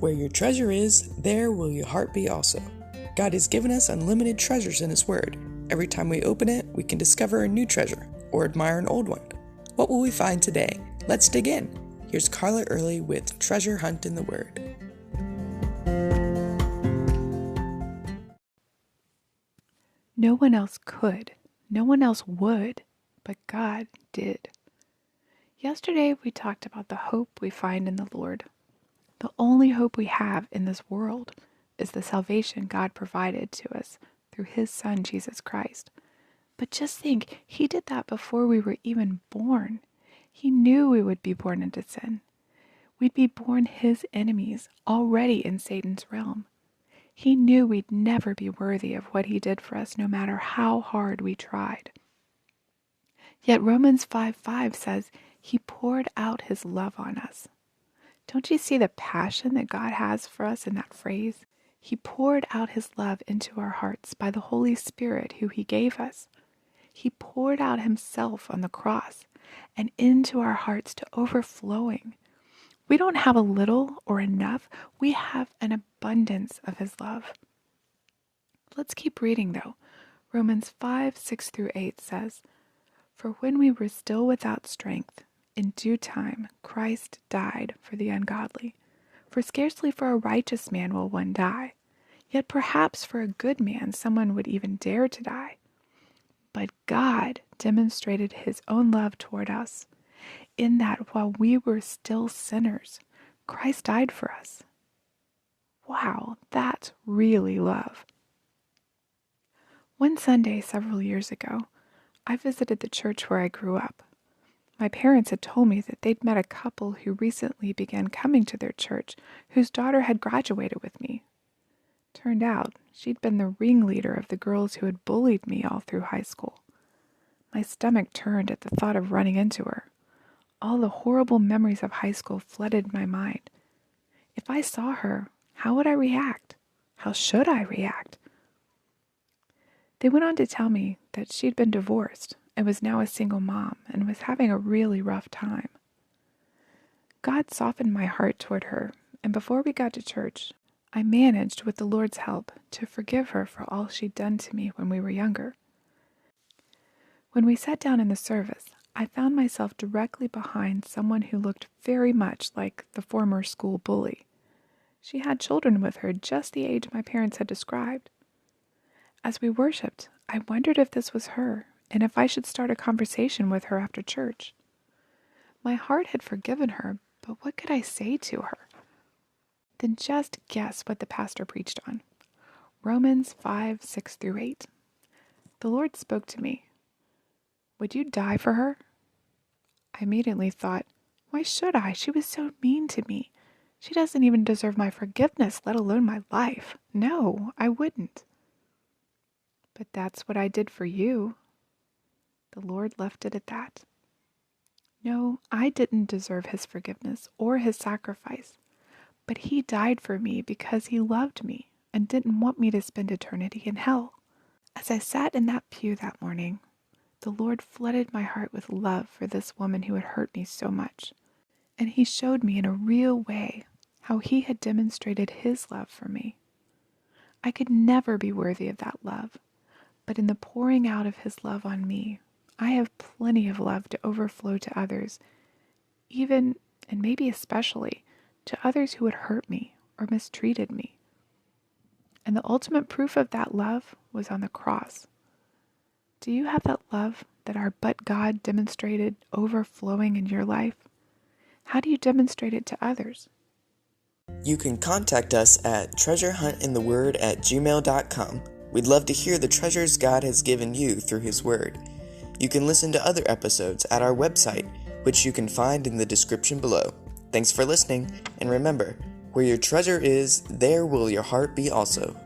Where your treasure is, there will your heart be also. God has given us unlimited treasures in His Word. Every time we open it, we can discover a new treasure or admire an old one. What will we find today? Let's dig in. Here's Carla Early with Treasure Hunt in the Word. No one else could, no one else would, but God did. Yesterday we talked about the hope we find in the Lord. The only hope we have in this world is the salvation God provided to us through His Son, Jesus Christ. But just think, He did that before we were even born. He knew we would be born into sin. We'd be born His enemies, already in Satan's realm. He knew we'd never be worthy of what He did for us, no matter how hard we tried. Yet Romans 5:5 says He poured out His love on us. Don't you see the passion that God has for us in that phrase? He poured out His love into our hearts by the Holy Spirit who He gave us. He poured out Himself on the cross and into our hearts to overflowing. We don't have a little or enough. We have an abundance of His love. Let's keep reading though. Romans 5:6-8 says, "For when we were still without strength, in due time Christ died for the ungodly. For scarcely for a righteous man will one die. Yet perhaps for a good man someone would even dare to die. But God demonstrated His own love toward us, in that while we were still sinners, Christ died for us." Wow, that's really love. One Sunday several years ago, I visited the church where I grew up. My parents had told me that they'd met a couple who recently began coming to their church whose daughter had graduated with me. Turned out she'd been the ringleader of the girls who had bullied me all through high school. My stomach turned at the thought of running into her. All the horrible memories of high school flooded my mind. If I saw her, how would I react? How should I react? They went on to tell me that she'd been divorced and was now a single mom and was having a really rough time. God softened my heart toward her, and before we got to church, I managed, with the Lord's help, to forgive her for all she'd done to me when we were younger. When we sat down in the service, I found myself directly behind someone who looked very much like the former school bully. She had children with her just the age my parents had described. As we worshiped, I wondered if this was her, and if I should start a conversation with her after church. My heart had forgiven her, but what could I say to her? Then just guess what the pastor preached on. Romans 5:6-8. The Lord spoke to me. "Would you die for her?" I immediately thought, why should I? She was so mean to me. She doesn't even deserve my forgiveness, let alone my life. No, I wouldn't. But that's what I did for you. The Lord left it at that. No, I didn't deserve His forgiveness or His sacrifice, but He died for me because He loved me and didn't want me to spend eternity in hell. As I sat in that pew that morning, the Lord flooded my heart with love for this woman who had hurt me so much, and He showed me in a real way how He had demonstrated His love for me. I could never be worthy of that love, but in the pouring out of His love on me, I have plenty of love to overflow to others, even, and maybe especially, to others who had hurt me or mistreated me. And the ultimate proof of that love was on the cross. Do you have that love that our but God demonstrated overflowing in your life? How do you demonstrate it to others? You can contact us at treasurehuntintheword@gmail.com. We'd love to hear the treasures God has given you through His Word. You can listen to other episodes at our website, which you can find in the description below. Thanks for listening, and remember, where your treasure is, there will your heart be also.